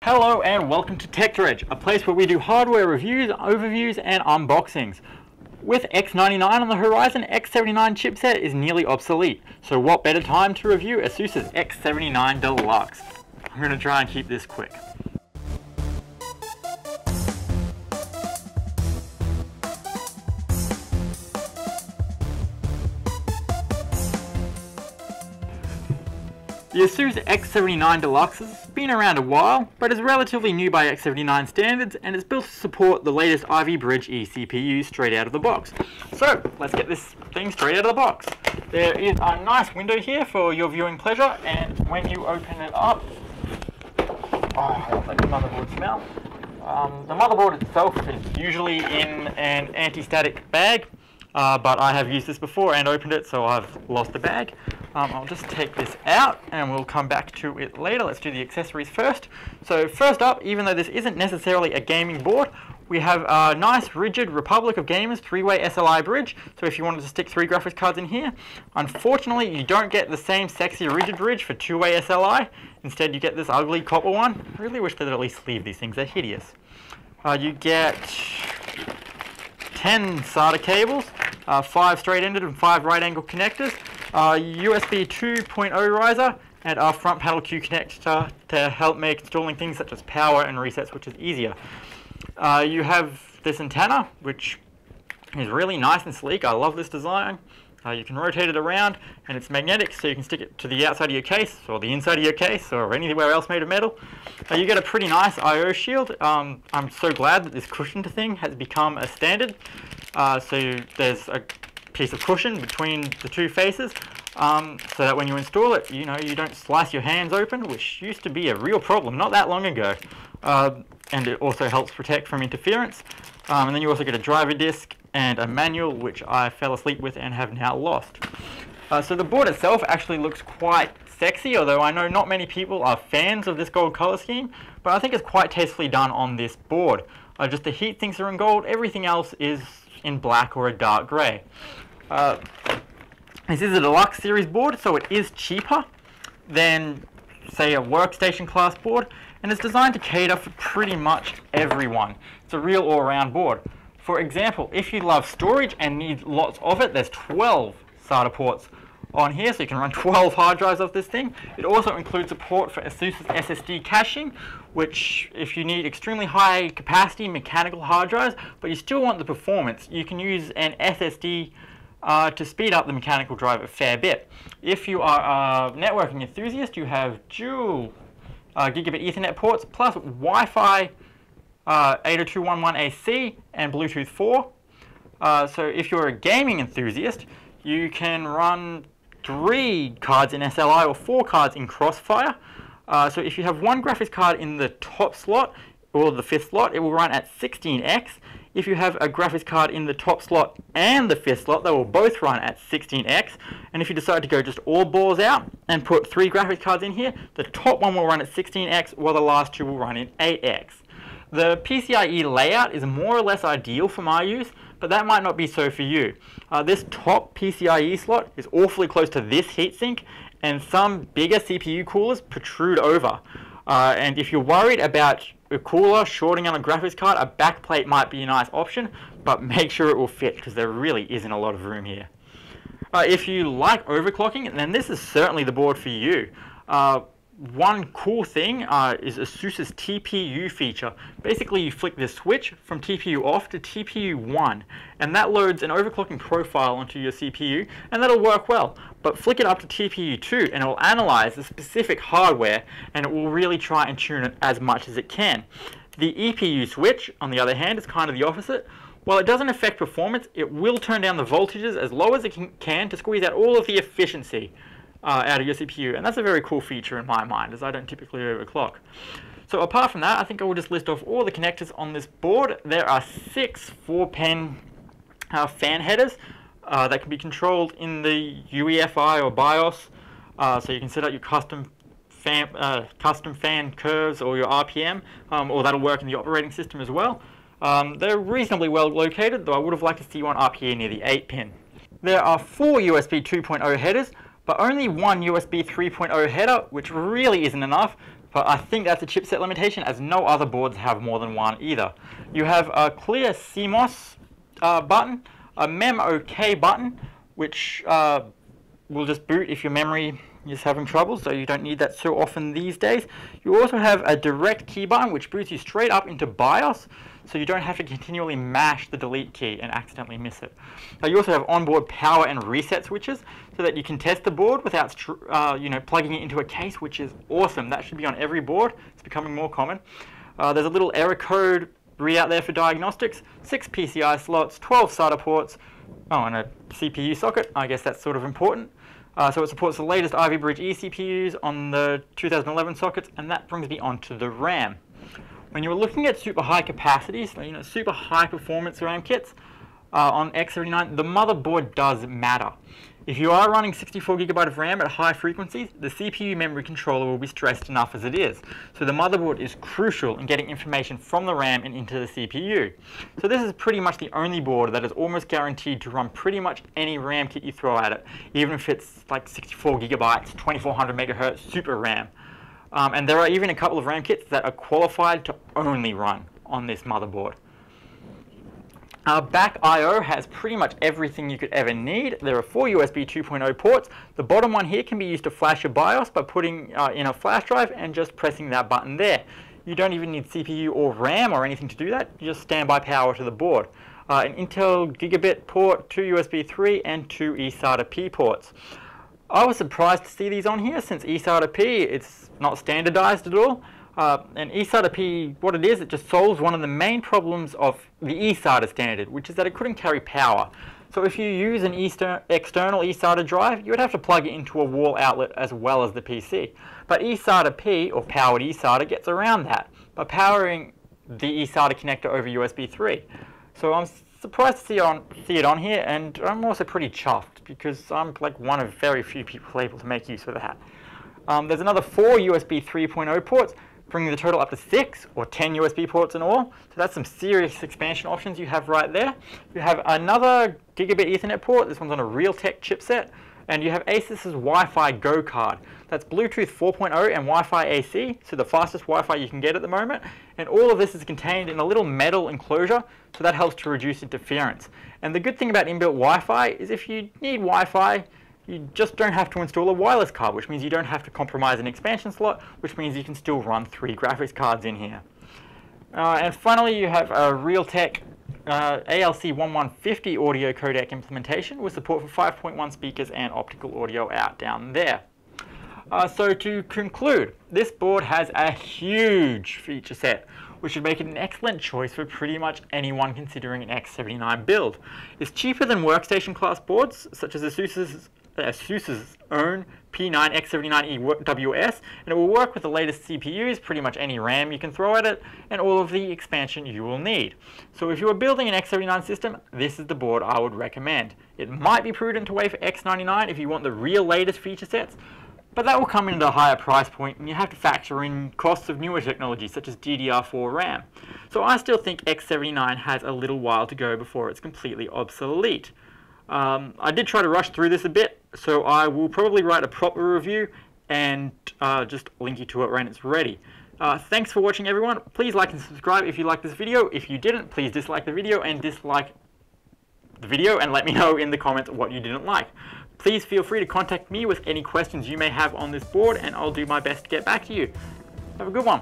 Hello and welcome to TechDredge, a place where we do hardware reviews, overviews and unboxings. With X99 on the horizon, X79 chipset is nearly obsolete, so what better time to review Asus's X79 Deluxe. I'm going to try and keep this quick. The Asus X79 Deluxe has been around a while, but is relatively new by X79 standards and is built to support the latest Ivy Bridge eCPU straight out of the box. So, let's get this thing straight out of the box. There is a nice window here for your viewing pleasure, and when you open it up, like the motherboard smell. The motherboard itself is usually in an anti-static bag, but I have used this before and opened it, so I've lost the bag. I'll just take this out and we'll come back to it later. Let's do the accessories first. So first up, even though this isn't necessarily a gaming board, we have a nice rigid Republic of Gamers 3-way SLI bridge. So if you wanted to stick 3 graphics cards in here, unfortunately you don't get the same sexy rigid bridge for 2-way SLI. Instead you get this ugly copper one. I really wish they'd at least sleeve these things, they're hideous. You get 10 SATA cables, 5 straight-ended and 5 right-angle connectors, USB 2.0 riser, and our front panel Q connector to help make installing things such as power and resets, which is easier. You have this antenna, which is really nice and sleek. I love this design. You can rotate it around, and it's magnetic, so you can stick it to the outside of your case, or the inside of your case, or anywhere else made of metal. You get a pretty nice I/O shield. I'm so glad that this cushion thing has become a standard. So there's a piece of cushion between the two faces, so that when you install it, you don't slice your hands open, which used to be a real problem not that long ago. And it also helps protect from interference. And then you also get a driver disc and a manual, which I fell asleep with and have now lost. So the board itself actually looks quite sexy, although I know not many people are fans of this gold color scheme, but I think it's quite tastefully done on this board. Just the heat sinks are in gold, everything else is in black or a dark grey. This is a Deluxe series board, so it is cheaper than, say, a workstation class board, and it's designed to cater for pretty much everyone. It's a real all-around board. For example, if you love storage and need lots of it, there's 12 SATA ports on here, so you can run 12 hard drives off this thing. It also includes support for Asus's SSD caching, which if you need extremely high capacity mechanical hard drives, but you still want the performance, you can use an SSD to speed up the mechanical drive a fair bit. If you are a networking enthusiast, you have dual gigabit Ethernet ports plus Wi-Fi 802.11ac and Bluetooth 4. So if you're a gaming enthusiast, you can run 3 cards in SLI or 4 cards in Crossfire. So if you have 1 graphics card in the top slot or the 5th slot, it will run at 16x. If you have a graphics card in the top slot and the 5th slot, they will both run at 16x. And if you decide to go just all balls out and put 3 graphics cards in here, the top one will run at 16x while the last 2 will run in 8x. The PCIe layout is more or less ideal for my use, but that might not be so for you. This top PCIe slot is awfully close to this heatsink, and some bigger CPU coolers protrude over. And if you're worried about a cooler shorting on a graphics card, a backplate might be a nice option, but make sure it will fit because there really isn't a lot of room here. If you like overclocking, then this is certainly the board for you. One cool thing is Asus's TPU feature. Basically, you flick this switch from TPU off to TPU 1, and that loads an overclocking profile onto your CPU, and that'll work well. But flick it up to TPU 2, and it will analyze the specific hardware, and it will really try and tune it as much as it can. The EPU switch, on the other hand, is kind of the opposite. While it doesn't affect performance, it will turn down the voltages as low as it can to squeeze out all of the efficiency out of your CPU, and that's a very cool feature in my mind, as I don't typically overclock. So apart from that, I think I will just list off all the connectors on this board. There are 6 4-pin fan headers that can be controlled in the UEFI or BIOS, so you can set up your custom fan curves or your RPM, or that'll work in the operating system as well. They're reasonably well located, though I would have liked to see one up here near the 8-pin. There are 4 USB 2.0 headers, but only 1 USB 3.0 header, which really isn't enough. but I think that's a chipset limitation, as no other boards have more than one either. You have a clear CMOS button, a Mem OK button, which will just boot if your memory is having trouble, so you don't need that so often these days. You also have a direct key button, which boots you straight up into BIOS, so you don't have to continually mash the delete key and accidentally miss it. You also have onboard power and reset switches, so that you can test the board without plugging it into a case, which is awesome. That should be on every board. It's becoming more common. There's a little error code readout there for diagnostics, 6 PCI slots, 12 SATA ports, and a CPU socket. I guess that's sort of important. So it supports the latest Ivy Bridge eCPUs on the 2011 sockets, and that brings me on to the RAM. When you're looking at super high capacities, super high performance RAM kits on X79, the motherboard does matter. If you are running 64GB of RAM at high frequencies, the CPU memory controller will be stressed enough as it is. So the motherboard is crucial in getting information from the RAM and into the CPU. So this is pretty much the only board that is almost guaranteed to run pretty much any RAM kit you throw at it, even if it's like 64GB, 2400 MHz super RAM. And there are even a couple of RAM kits that are qualified to only run on this motherboard. Back I/O has pretty much everything you could ever need. There are 4 USB 2.0 ports. The bottom one here can be used to flash your BIOS by putting in a flash drive and just pressing that button there. You don't even need CPU or RAM or anything to do that. You just standby power to the board. An Intel Gigabit port, 2 USB 3, and 2 eSATA P ports. I was surprised to see these on here, since eSATA P, it's not standardized at all. And eSATA P, what it is, it just solves one of the main problems of the eSATA standard, which is that it couldn't carry power. So if you use an external eSATA drive, you would have to plug it into a wall outlet as well as the PC. But eSATA P, or powered eSATA, gets around that by powering the eSATA connector over USB 3. So I'm surprised to see it on here, and I'm also pretty chuffed because I'm like one of very few people able to make use of that. There's another 4 USB 3.0 ports, bringing the total up to 6 or 10 USB ports in all. So that's some serious expansion options you have right there. You have another Gigabit Ethernet port. This one's on a Realtek chipset. And you have Asus's Wi-Fi Go card. That's Bluetooth 4.0 and Wi-Fi AC, so the fastest Wi-Fi you can get at the moment. And all of this is contained in a little metal enclosure, so that helps to reduce interference. And the good thing about inbuilt Wi-Fi is if you need Wi-Fi, you just don't have to install a wireless card, which means you don't have to compromise an expansion slot, which means you can still run 3 graphics cards in here. And finally, you have a Realtek ALC1150 audio codec implementation with support for 5.1 speakers and optical audio out down there. So to conclude, this board has a huge feature set, which should make it an excellent choice for pretty much anyone considering an X79 build. It's cheaper than workstation class boards, such as Asus's own P9 X79EWS, and it will work with the latest CPUs, pretty much any RAM you can throw at it, and all of the expansion you will need. So if you are building an X79 system, this is the board I would recommend. It might be prudent to wait for X99 if you want the real latest feature sets, but that will come in at a higher price point, and you have to factor in costs of newer technology such as DDR4 RAM. So I still think X79 has a little while to go before it's completely obsolete. I did try to rush through this a bit, so I will probably write a proper review and just link you to it when it's ready. Thanks for watching, everyone. Please like and subscribe if you liked this video. If you didn't, please dislike the video and let me know in the comments what you didn't like. Please feel free to contact me with any questions you may have on this board, and I'll do my best to get back to you. Have a good one.